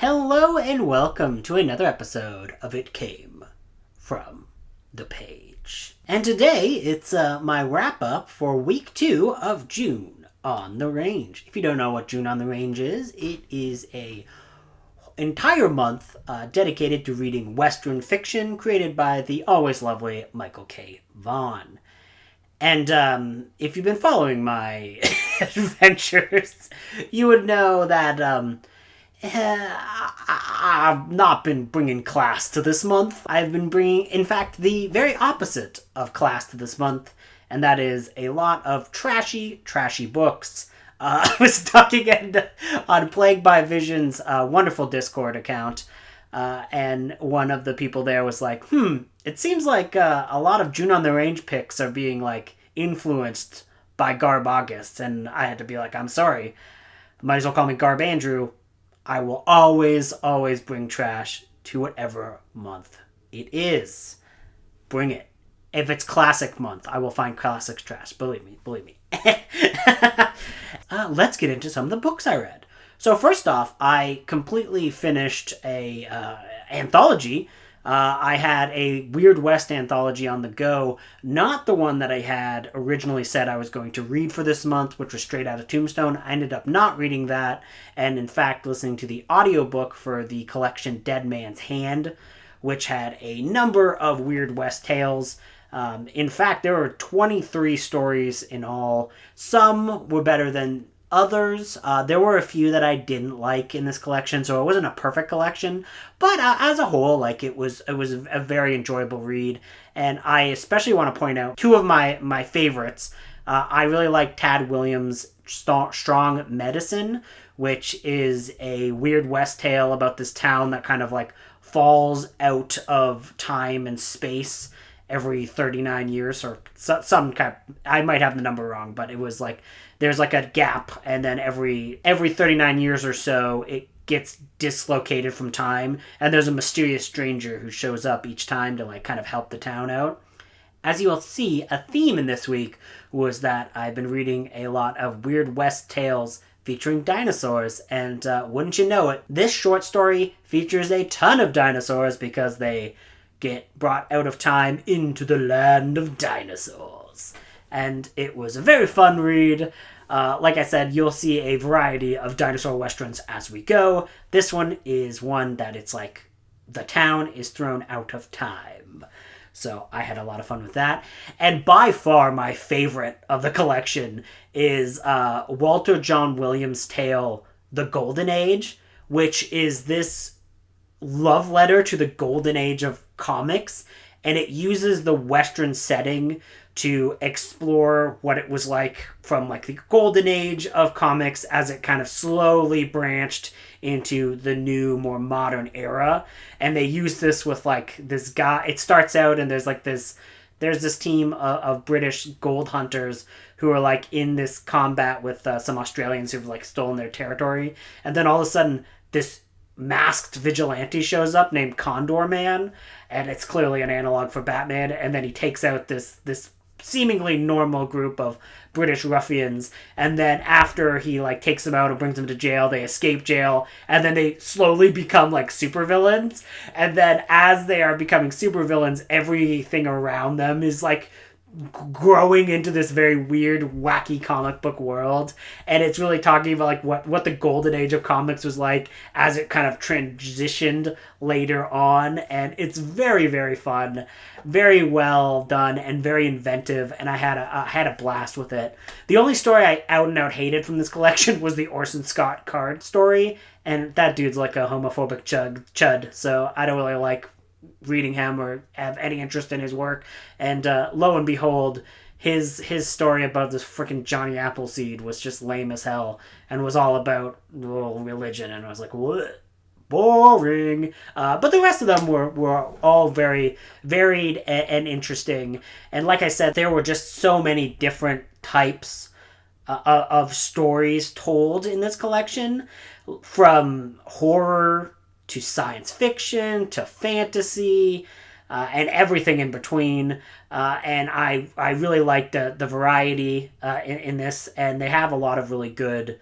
Hello and welcome to another episode of It Came From the Page. And today it's my wrap up for week 2 of June on the Range. If you don't know what June on the Range is, it is a entire month dedicated to reading Western fiction created by the always lovely Michael K. Vaughan. And if you've been following my adventures, you would know that I've not been bringing class to this month. I've been bringing, in fact, the very opposite of class to this month, and that is a lot of trashy books. I was talking on Plagued by Vision's wonderful Discord account, and one of the people there was like, it seems like a lot of June on the Range picks are being, influenced by Garb August, and I had to be like, I'm sorry. Might as well call me Garb Andrew. I will always bring trash to whatever month it is. Bring it. If it's classic month, I will find classic trash. Believe me. Let's get into some of the books I read. So first off, I completely finished a anthology. I had a Weird West anthology on the go, not the one that I had originally said I was going to read for this month, which was Straight Outta Tombstone. I ended up not reading that, and in fact listening to the audiobook for the collection Dead Man's Hand, which had a number of Weird West tales. In fact, there were 23 stories in all. Some were better than others. There were a few that I didn't like in this collection, so it wasn't a perfect collection, but as a whole, it was a very enjoyable read. And I especially want to point out two of my favorites. I really like Tad Williams' Strong Medicine, which is a Weird West tale about this town that kind of falls out of time and space every 39 years, or some kind of, I might have the number wrong, but it was there's a gap, and then every 39 years or so it gets dislocated from time, and there's a mysterious stranger who shows up each time to kind of help the town out. As you will see, a theme in this week was that I've been reading a lot of Weird West tales featuring dinosaurs, and wouldn't you know it, this short story features a ton of dinosaurs because they get brought out of time into the land of dinosaurs. And it was a very fun read. Like I said, you'll see a variety of dinosaur westerns as we go. This one is one that it's the town is thrown out of time. So I had a lot of fun with that. And by far my favorite of the collection is Walter John Williams' tale, The Golden Age, which is this love letter to the golden age of comics, and it uses the Western setting to explore what it was like from the golden age of comics as it kind of slowly branched into the new, more modern era. And they use this with this guy. It starts out and there's this team of British gold hunters who are in this combat with some Australians who've stolen their territory, and then all of a sudden this masked vigilante shows up named Condor Man, and it's clearly an analog for Batman, and then he takes out this seemingly normal group of British ruffians, and then after he takes them out and brings them to jail, they escape jail, and then they slowly become supervillains, and then as they are becoming supervillains, everything around them is growing into this very weird, wacky comic book world. And it's really talking about what the golden age of comics was like as it kind of transitioned later on. And it's very, very fun, very well done, and very inventive, and I had a blast with it. The only story I out and out hated from this collection was the Orson Scott Card story, and that dude's a homophobic chud, so I don't really like reading him or have any interest in his work. And lo and behold, his story about this freaking Johnny Appleseed was just lame as hell and was all about religion, and I was like, what? Boring. But the rest of them were all very varied and interesting. And like I said, there were just so many different types of stories told in this collection, from horror to science fiction to fantasy, and everything in between. And I really like the variety in this, and they have a lot of really good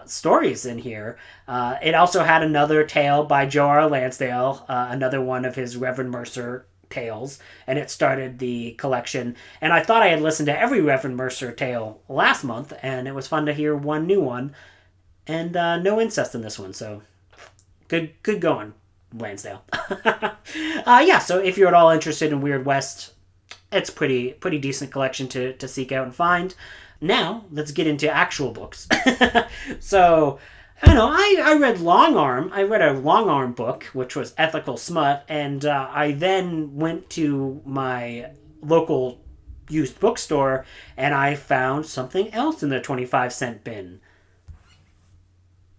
stories in here. It also had another tale by Joe R. Lansdale, another one of his Reverend Mercer tales, and it started the collection. And I thought I had listened to every Reverend Mercer tale last month, and it was fun to hear one new one. And no incest in this one, so good going, Lansdale. Yeah, so if you're at all interested in Weird West, it's pretty decent collection to seek out and find. Now, let's get into actual books. So, I don't know, I read Long Arm. I read a Long Arm book, which was Ethical Smut, and I then went to my local used bookstore, and I found something else in the 25-cent bin.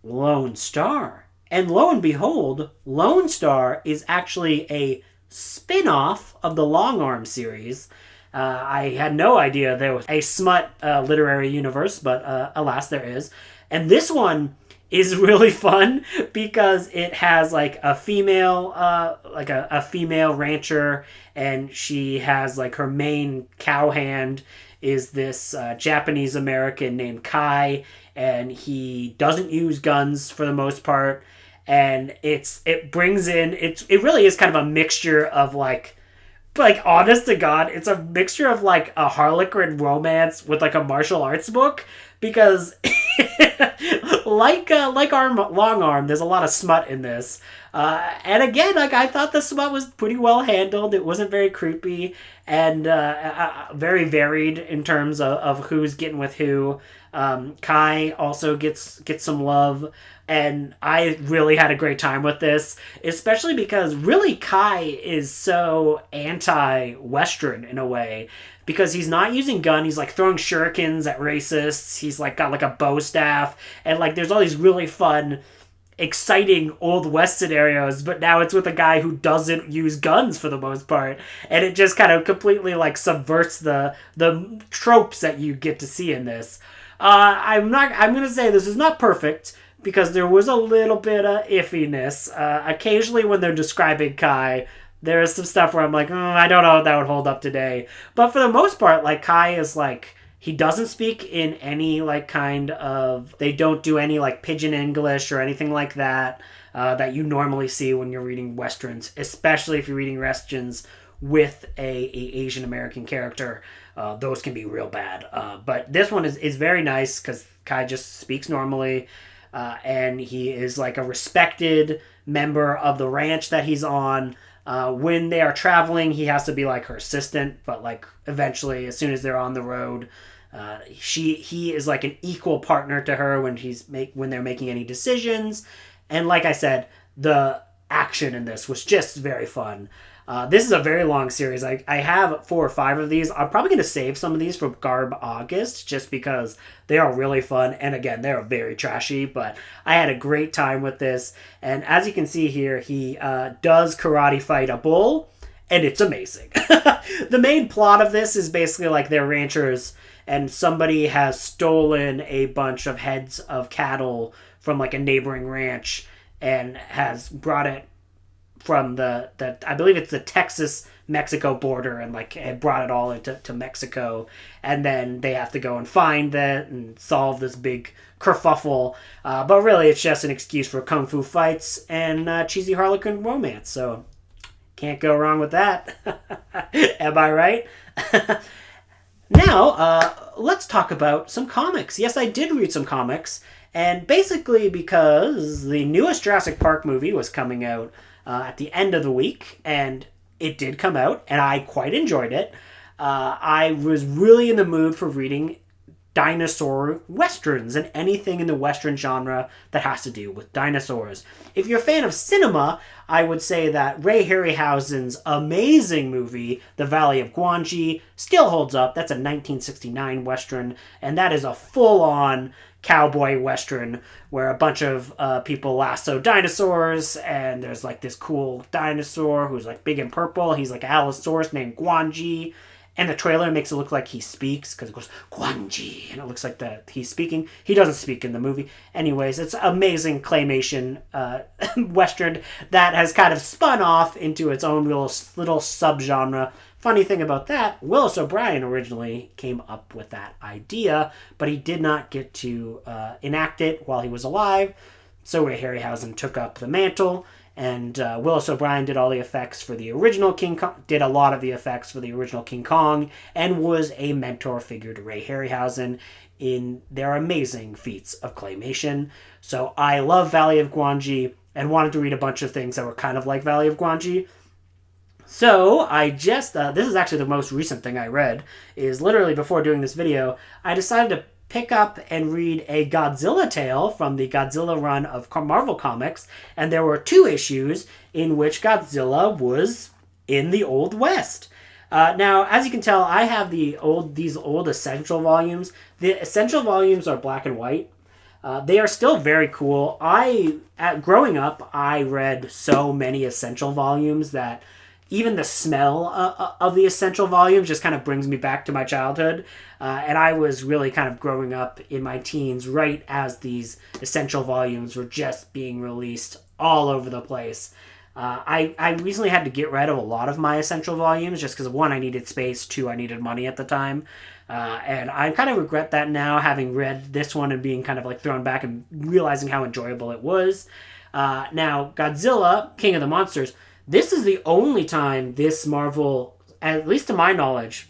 Lone Star. And lo and behold, Lone Star is actually a spin-off of the Long Arm series. I had no idea there was a smut literary universe, but alas, there is. And this one is really fun because it has like a female, a female rancher, and she has like her main cowhand is this Japanese American named Kai, and he doesn't use guns for the most part. And it brings in it really is kind of a mixture of like honest to God, it's a mixture of like a Harlequin romance with like a martial arts book, because like our Long Arm, there's a lot of smut in this. And again, like I thought the smut was pretty well handled. It wasn't very creepy, and very varied in terms of who's getting with who. Kai also gets some love, and I really had a great time with this, especially because really Kai is so anti-Western in a way, because he's not using gun. He's like throwing shurikens at racists. He's like got like a bow staff, and like there's all these really fun, exciting Old West scenarios, but now it's with a guy who doesn't use guns for the most part, and it just kind of completely like subverts the tropes that you get to see in this. I'm gonna say this is not perfect, because there was a little bit of iffiness. Occasionally when they're describing Kai, there is some stuff where I'm like, I don't know if that would hold up today. But for the most part, like Kai is like, he doesn't speak in any like kind of, they don't do any like pidgin English or anything like that that you normally see when you're reading Westerns, especially if you're reading Westerns with a Asian American character. Those can be real bad. But this one is very nice because Kai just speaks normally. And he is like a respected member of the ranch that he's on. When they are traveling, he has to be like her assistant, but like eventually, as soon as they're on the road, he is like an equal partner to her when they're making any decisions. And like I said, the action in this was just very fun. This is a very long series. I have 4 or 5 of these. I'm probably going to save some of these for Garb August, just because they are really fun. And again, they're very trashy, but I had a great time with this. And as you can see here, he does karate fight a bull, and it's amazing. The main plot of this is basically like they're ranchers, and somebody has stolen a bunch of heads of cattle from like a neighboring ranch and has brought it from the I believe it's the Texas-Mexico border, and like had brought it all into Mexico, and then they have to go and find that and solve this big kerfuffle. But really, it's just an excuse for kung fu fights and cheesy Harlequin romance. So can't go wrong with that. Am I right? Now, let's talk about some comics. Yes, I did read some comics, and basically because the newest Jurassic Park movie was coming out at the end of the week, and it did come out, and I quite enjoyed it. I was really in the mood for reading dinosaur westerns and anything in the western genre that has to do with dinosaurs. If you're a fan of cinema, I would say that Ray Harryhausen's amazing movie, The Valley of Guanji, still holds up. That's a 1969 western, and that is a full-on cowboy western where a bunch of people lasso dinosaurs, and there's like this cool dinosaur who's like big and purple. He's like an Allosaurus named Guanji, and the trailer makes it look like he speaks because it goes Guanji, and it looks like that he's speaking. He doesn't speak in the movie. Anyways, it's amazing claymation western that has kind of spun off into its own little subgenre Funny thing about that, Willis O'Brien originally came up with that idea, but he did not get to enact it while he was alive. So Ray Harryhausen took up the mantle, and Willis O'Brien did all the effects for the original King Kong, did a lot of the effects for the original King Kong, and was a mentor figure to Ray Harryhausen in their amazing feats of claymation. So I love Valley of Gwangi and wanted to read a bunch of things that were kind of like Valley of Gwangi. So I just, this is actually the most recent thing I read, is literally before doing this video, I decided to pick up and read a Godzilla tale from the Godzilla run of Marvel Comics, and there were 2 issues in which Godzilla was in the Old West. Now, as you can tell, I have these old Essential volumes. The Essential volumes are black and white. They are still very cool. Growing up, I read so many Essential volumes that even the smell of the Essential volumes just kind of brings me back to my childhood. And I was really kind of growing up in my teens right as these Essential volumes were just being released all over the place. I recently had to get rid of a lot of my Essential volumes just because, 1, I needed space, 2, I needed money at the time. And I kind of regret that now, having read this one and being kind of like thrown back and realizing how enjoyable it was. Now, Godzilla, King of the Monsters, this is the only time this Marvel, at least to my knowledge,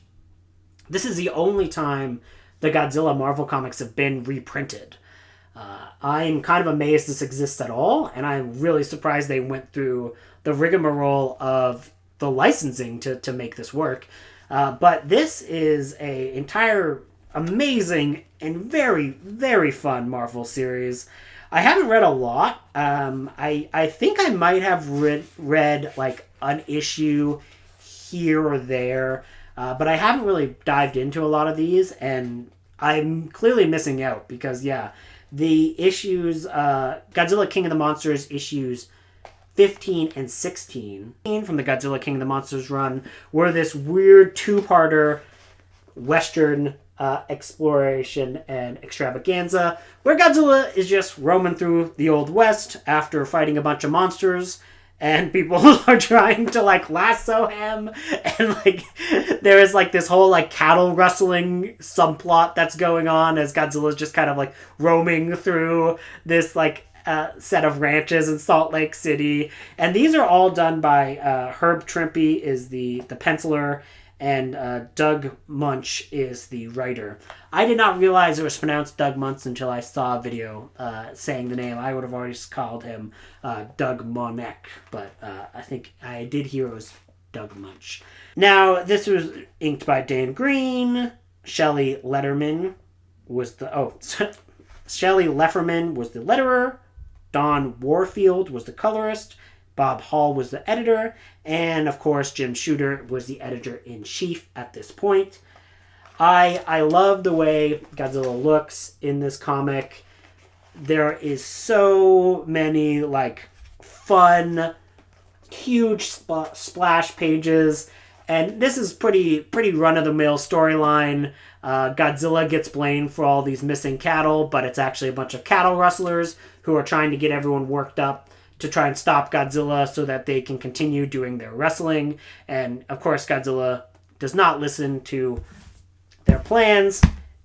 this is the only time the Godzilla Marvel comics have been reprinted. I'm kind of amazed this exists at all, and I'm really surprised they went through the rigmarole of the licensing to make this work. But this is an entire amazing and very, very fun Marvel series. I haven't read a lot. I think I might have read like an issue here or there, but I haven't really dived into a lot of these, and I'm clearly missing out because, yeah, the issues, Godzilla King of the Monsters issues 15 and 16 from the Godzilla King of the Monsters run were this weird 2-parter Western exploration and extravaganza where Godzilla is just roaming through the Old West after fighting a bunch of monsters, and people are trying to like lasso him, and like there is like this whole like cattle rustling subplot that's going on as Godzilla's just kind of like roaming through this like set of ranches in Salt Lake City. And these are all done by Herb Trimpe is the penciler, and Doug Munch is the writer. I did not realize it was pronounced Doug Munch until I saw a video saying the name. I would have already called him Doug Monek, but I think I did hear it was Doug Munch. Now, this was inked by Dan Green. Shelley Letterman was Shelley Lefferman was the letterer. Don Warfield was the colorist. Bob Hall was the editor, and of course Jim Shooter was the editor-in-chief at this point. I love the way Godzilla looks in this comic. There is so many like fun, huge splash pages, and this is pretty run-of-the-mill storyline. Godzilla gets blamed for all these missing cattle, but it's actually a bunch of cattle rustlers who are trying to get everyone worked up to try and stop Godzilla so that they can continue doing their wrestling. And of course, Godzilla does not listen to their plans,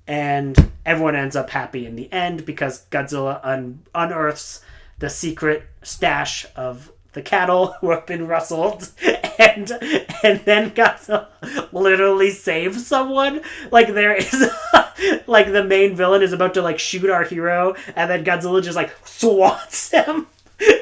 and everyone ends up happy in the end because Godzilla unearths the secret stash of the cattle who have been rustled, and then Godzilla literally saves someone. Like there is like the main villain is about to like shoot our hero, and then Godzilla just like swats him.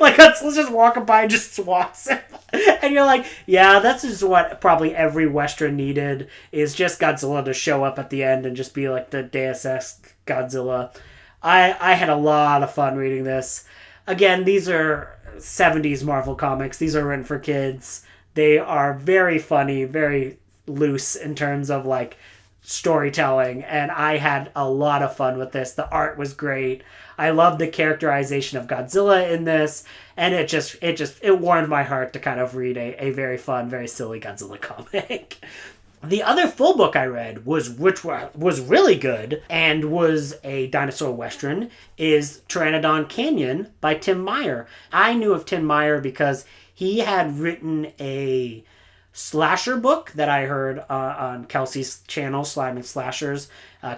Like, Godzilla's just walking by and just swats him. And you're like, yeah, that's just what probably every Western needed, is just Godzilla to show up at the end and just be like the Deus Ex Godzilla. I had a lot of fun reading this. Again, these are 70s Marvel comics. These are written for kids. They are very funny, very loose in terms of, like, storytelling, and I had a lot of fun with this. The art was great. I loved the characterization of Godzilla in this, and it warmed my heart to kind of read a very fun, very silly Godzilla comic. The other full book I read which was really good and was a dinosaur western is Pteranodon Canyon by Tim Meyer. I knew of Tim Meyer because he had written a slasher book that I heard on Kelsey's channel, Slamming Slashers,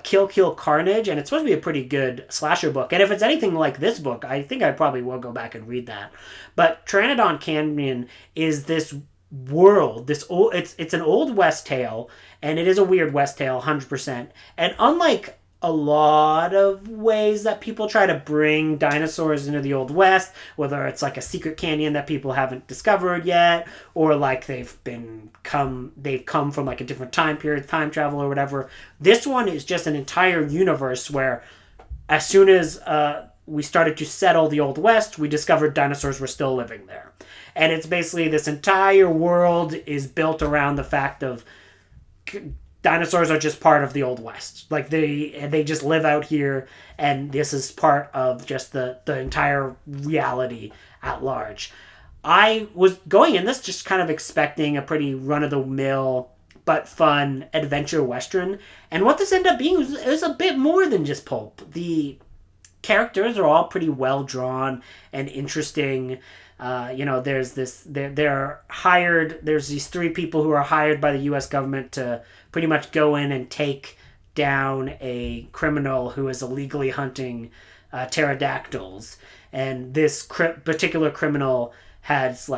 Kill Kill Carnage, and it's supposed to be a pretty good slasher book. And if it's anything like this book, I think I probably will go back and read that. But Pteranodon Canyon is this world, this old, it's an old West tale, and it is a weird West tale, 100%. And unlike a lot of ways that people try to bring dinosaurs into the Old West, whether it's like a secret canyon that people haven't discovered yet, or like they've come from like a different time period, time travel or whatever. This one is just an entire universe where as soon as we started to settle the Old West, we discovered dinosaurs were still living there. And it's basically this entire world is built around the fact of dinosaurs are just part of the Old West. Like they just live out here, and this is part of just the entire reality at large. I was going in this just kind of expecting a pretty run-of-the-mill but fun adventure western, and what this ended up being was a bit more than just pulp. The characters are all pretty well drawn and interesting. There's these three people who are hired by the U.S. government to pretty much go in and take down a criminal who is illegally hunting pterodactyls. And this particular criminal has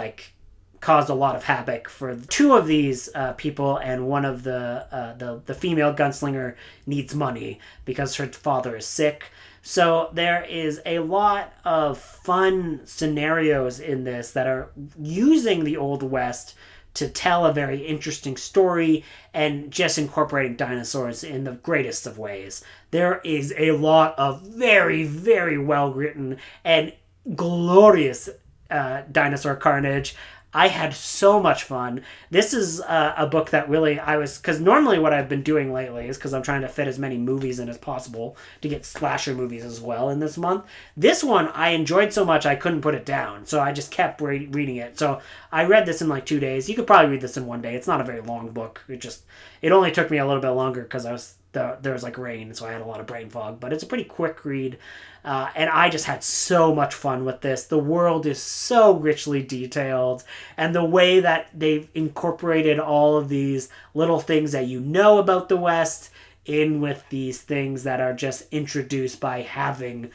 caused a lot of havoc for two of these people, and one of the female gunslinger needs money because her father is sick. So there is a lot of fun scenarios in this that are using the Old West to tell a very interesting story and just incorporating dinosaurs in the greatest of ways. There is a lot of very, very well written and glorious dinosaur carnage. I had so much fun. This is a book that really because normally what I've been doing lately is, because I'm trying to fit as many movies in as possible to get slasher movies as well in this month. This one I enjoyed so much I couldn't put it down, so I just kept reading it. So I read this in 2 days. You could probably read this in 1 day. It's not a very long book. It only took me a little bit longer because there was rain, so I had a lot of brain fog, but it's a pretty quick read. And I just had so much fun with this. The world is so richly detailed, and the way that they've incorporated all of these little things that you know about the West in with these things that are just introduced by having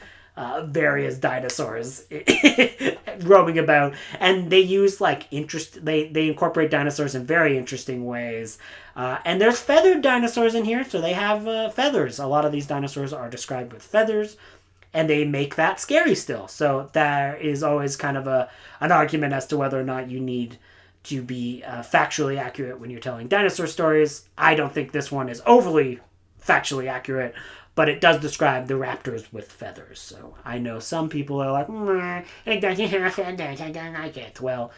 various dinosaurs roaming about, and they use they incorporate dinosaurs in very interesting ways. And there's feathered dinosaurs in here, so they have feathers. A lot of these dinosaurs are described with feathers, and they make that scary still. So there is always kind of an argument as to whether or not you need to be factually accurate when you're telling dinosaur stories. I don't think this one is overly factually accurate, but it does describe the raptors with feathers. So I know some people are like, it doesn't have feathers, I don't like it. Well,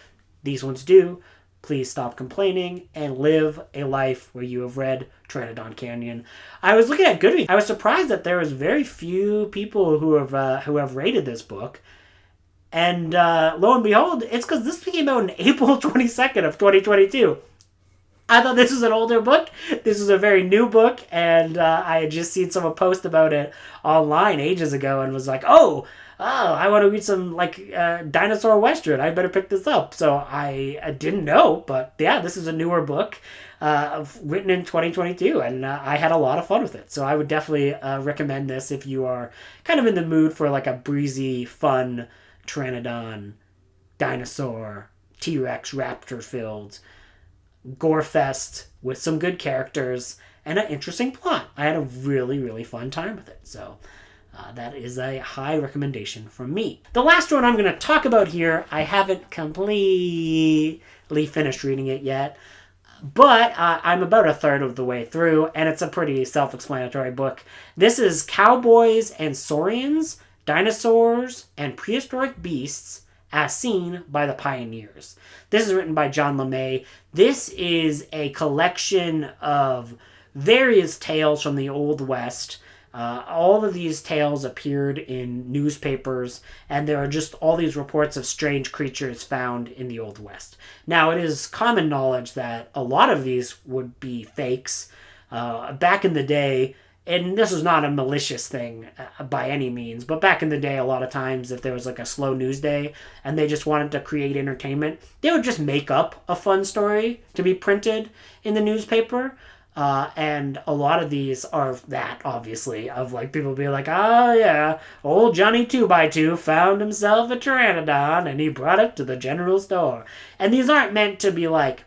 these ones do. Please stop complaining and live a life where you have read Pteranodon Canyon. I was looking at Goodreads. I was surprised that there was very few people who have rated this book. And lo and behold, it's because this came out on April 22nd of 2022. I thought this was an older book. This is a very new book, and I had just seen someone post about it online ages ago and was like, oh, I want to read some dinosaur western. I better pick this up. So I didn't know, but yeah, this is a newer book written in 2022, and I had a lot of fun with it. So I would definitely recommend this if you are kind of in the mood for a breezy, fun Pteranodon, dinosaur, T-Rex, raptor-filled gore fest with some good characters and an interesting plot. I had a really, really fun time with it. So that is a high recommendation from me. The last one I'm going to talk about here, I haven't completely finished reading it yet, but I'm about a third of the way through, and it's a pretty self-explanatory book. This is Cowboys and Saurians, Dinosaurs, and Prehistoric Beasts as Seen by the Pioneers. This is written by John LeMay. This is a collection of various tales from the Old West. All of these tales appeared in newspapers, and there are just all these reports of strange creatures found in the Old West. Now, it is common knowledge that a lot of these would be fakes. Back in the day, and this was not a malicious thing by any means, but back in the day, a lot of times if there was like a slow news day and they just wanted to create entertainment, they would just make up a fun story to be printed in the newspaper. And a lot of these are that, obviously, of like people being like, oh yeah, old Johnny 2x2 found himself a pteranodon and he brought it to the general store. And these aren't meant to be like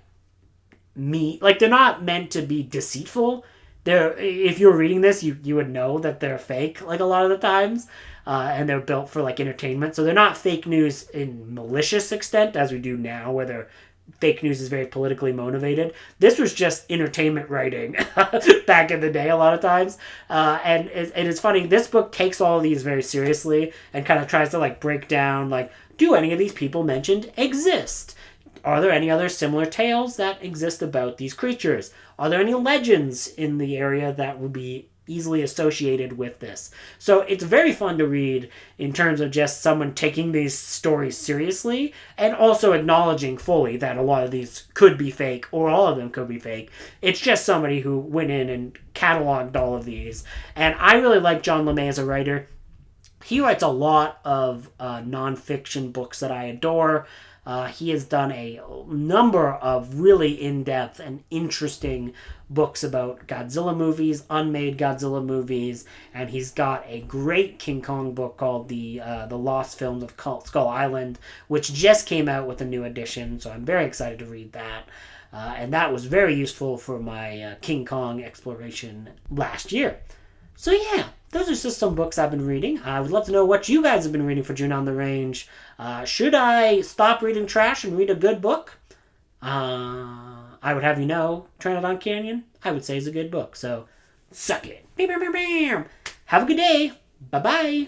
like they're not meant to be deceitful. They're, if you're reading this, you would know that they're fake like a lot of the times, and they're built for like entertainment. So they're not fake news in malicious extent as we do now, where they're fake news is very politically motivated. This was just entertainment writing back in the day a lot of times. And it's funny, this book takes all of these very seriously and kind of tries to like break down like, do any of these people mentioned exist? Are there any other similar tales that exist about these creatures? Are there any legends in the area that would be easily associated with this? So it's very fun to read in terms of just someone taking these stories seriously and also acknowledging fully that a lot of these could be fake or all of them could be fake. It's just somebody who went in and cataloged all of these. And I really like John LeMay as a writer. He writes a lot of nonfiction books that I adore. He has done a number of really in-depth and interesting books about Godzilla movies, unmade Godzilla movies, and he's got a great King Kong book called the Lost Films of Skull Island, which just came out with a new edition, so I'm very excited to read that. And that was very useful for my King Kong exploration last year. So yeah, those are just some books I've been reading. I would love to know what you guys have been reading for June on the Range. Should I stop reading trash and read a good book? I would have you know, Pteranodon Canyon, I would say is a good book. So, suck it. Have a good day. Bye-bye.